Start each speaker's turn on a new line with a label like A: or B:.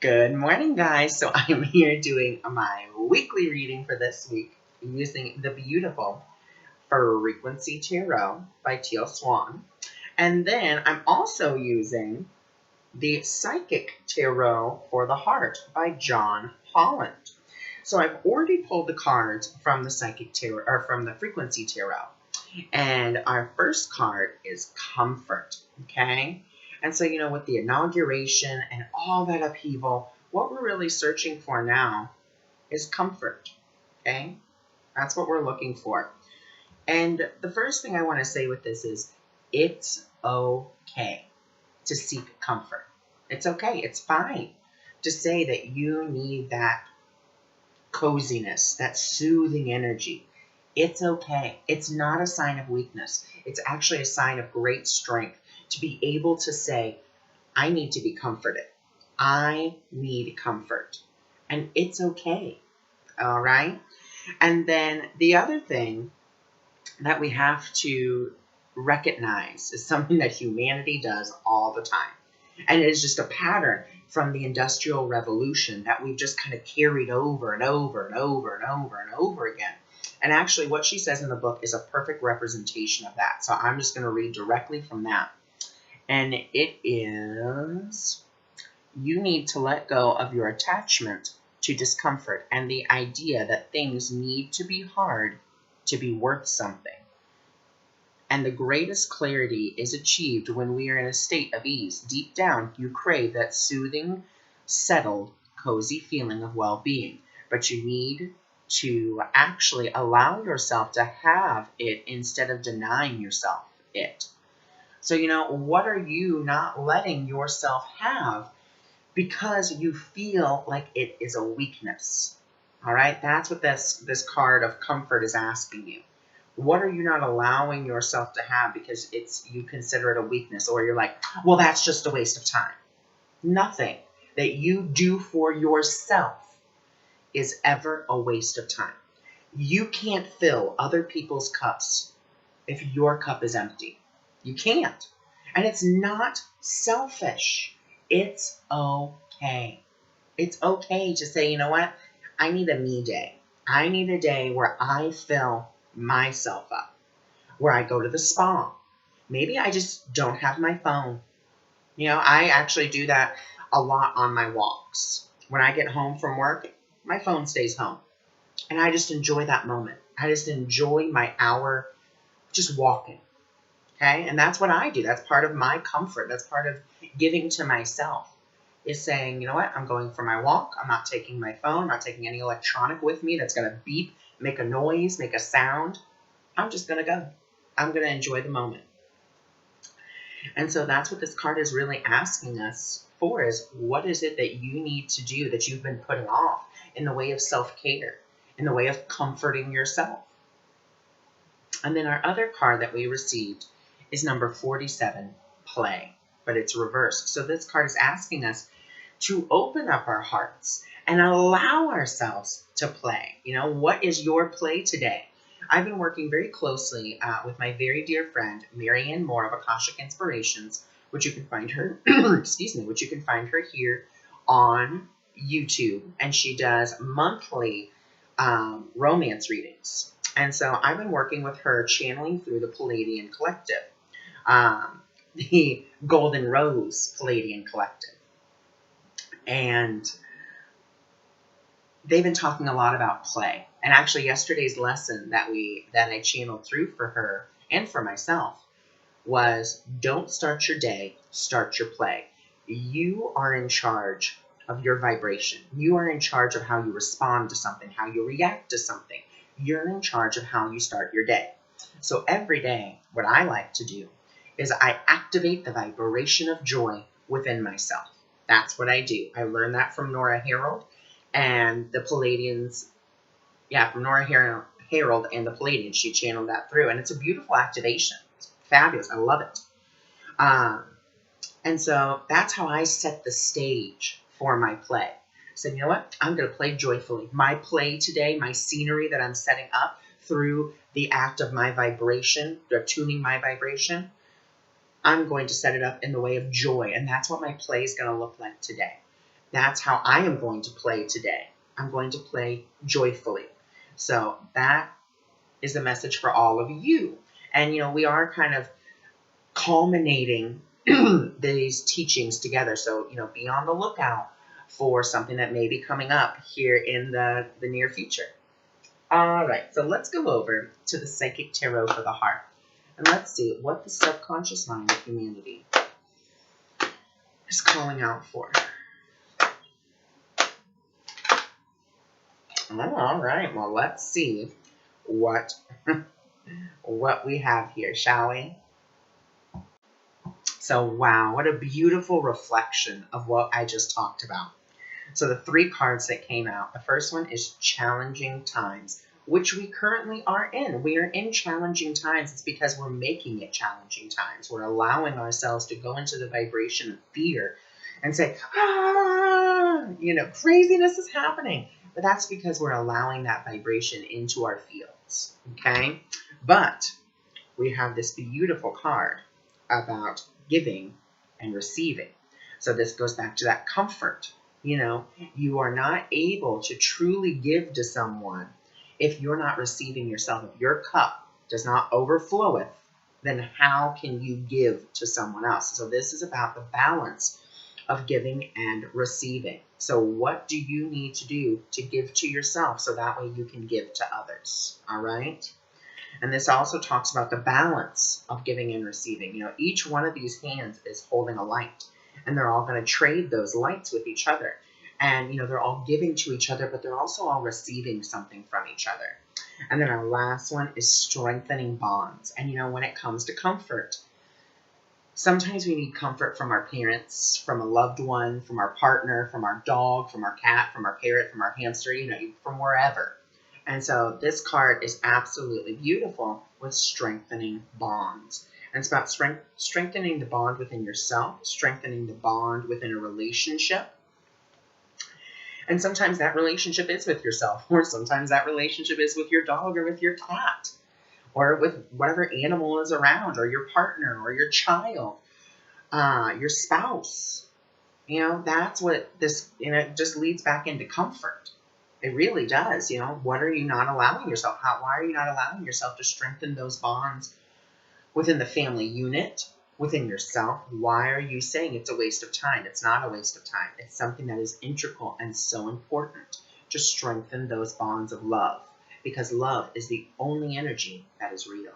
A: Good morning, guys. So I'm here doing my weekly reading for this week using the beautiful Frequency Tarot by Teal Swan. And then I'm also using the Psychic Tarot for the Heart by John Holland. So I've already pulled the cards from the Psychic Tarot or from the Frequency Tarot. And our first card is Comfort, okay? And so, with the inauguration and all that upheaval, what we're really searching for now is comfort, okay? That's what we're looking for. And the first thing I want to say with this is it's okay to seek comfort. It's okay. It's fine to say that you need that coziness, that soothing energy. It's okay. It's not a sign of weakness. It's actually a sign of great strength to be able to say, I need to be comforted. I need comfort. And it's okay. All right. And then the other thing that we have to recognize is something that humanity does all the time. And it is just a pattern from the Industrial Revolution that we've just kind of carried over and over and over and over and over again. And actually, what she says in the book is a perfect representation of that. So I'm just going to read directly from that. And it is, you need to let go of your attachment to discomfort and the idea that things need to be hard to be worth something. And the greatest clarity is achieved when we are in a state of ease. Deep down, you crave that soothing, settled, cozy feeling of well-being. But you need to actually allow yourself to have it instead of denying yourself it. So, what are you not letting yourself have because you feel like it is a weakness? All right, that's what this card of comfort is asking you. What are you not allowing yourself to have because you consider it a weakness, or you're like, well, that's just a waste of time? Nothing that you do for yourself is ever a waste of time. You can't fill other people's cups if your cup is empty. You can't. And it's not selfish. It's okay. It's okay to say, you know what? I need a me day. I need a day where I fill myself up, where I go to the spa. Maybe I just don't have my phone. I actually do that a lot on my walks. When I get home from work, my phone stays home. And I just enjoy that moment. I just enjoy my hour just walking. Okay? And that's what I do. That's part of my comfort. That's part of giving to myself, is saying, you know what? I'm going for my walk. I'm not taking my phone. I'm not taking any electronic with me that's going to beep, make a noise, make a sound. I'm just going to go. I'm going to enjoy the moment. And so that's what this card is really asking us for, is what is it that you need to do that you've been putting off in the way of self-care, in the way of comforting yourself. And then our other card that we received is number 47, Play, but it's reversed. So this card is asking us to open up our hearts and allow ourselves to play. What is your play today? I've been working very closely with my very dear friend, Marianne Moore of Akashic Inspirations, which you can find her, which you can find her here on YouTube. And she does monthly romance readings. And so I've been working with her, channeling through the Palladian Collective, the Golden Rose Palladian Collective. And they've been talking a lot about play. And actually yesterday's lesson that I channeled through for her and for myself was, don't start your day, start your play. You are in charge of your vibration. You are in charge of how you respond to something, how you react to something. You're in charge of how you start your day. So every day, what I like to do is I activate the vibration of joy within myself. That's what I do. I learned that from Nora Harold and the Palladians. From Nora Harold and the Palladians. She channeled that through. And it's a beautiful activation. It's fabulous. I love it. And so that's how I set the stage for my play. So you know what? I'm going to play joyfully. My play today, my scenery that I'm setting up through the act of my vibration, tuning my vibration, I'm going to set it up in the way of joy. And that's what my play is going to look like today. That's how I am going to play today. I'm going to play joyfully. So that is the message for all of you. And, we are kind of culminating these teachings together. So, be on the lookout for something that may be coming up here in the near future. All right, so let's go over to the Psychic Tarot for the heart. And let's see what the subconscious mind of humanity is calling out for. All right, well, let's see what we have here, shall we? So, wow, what a beautiful reflection of what I just talked about. So the 3 cards that came out, the first one is challenging times, which we currently are in. We are in challenging times. It's because we're making it challenging times. We're allowing ourselves to go into the vibration of fear and say, craziness is happening. But that's because we're allowing that vibration into our fields, okay? But we have this beautiful card about giving and receiving. So this goes back to that comfort. You are not able to truly give to someone if you're not receiving yourself. If your cup does not overfloweth, then how can you give to someone else? So this is about the balance of giving and receiving. So what do you need to do to give to yourself so that way you can give to others? All right? And this also talks about the balance of giving and receiving. Each one of these hands is holding a light. And they're all going to trade those lights with each other. And, they're all giving to each other, but they're also all receiving something from each other. And then our last one is strengthening bonds. And, when it comes to comfort, sometimes we need comfort from our parents, from a loved one, from our partner, from our dog, from our cat, from our parrot, from our hamster, from wherever. And so this card is absolutely beautiful with strengthening bonds. And it's about strengthening the bond within yourself, strengthening the bond within a relationship. And sometimes that relationship is with yourself, or sometimes that relationship is with your dog or with your cat, or with whatever animal is around, or your partner, or your child, your spouse. That's what this, it just leads back into comfort. It really does. What are you not allowing yourself? Why are you not allowing yourself to strengthen those bonds within the family unit, within yourself? Why are you saying it's a waste of time? It's not a waste of time. It's something that is integral and so important to strengthen those bonds of love, because love is the only energy that is real.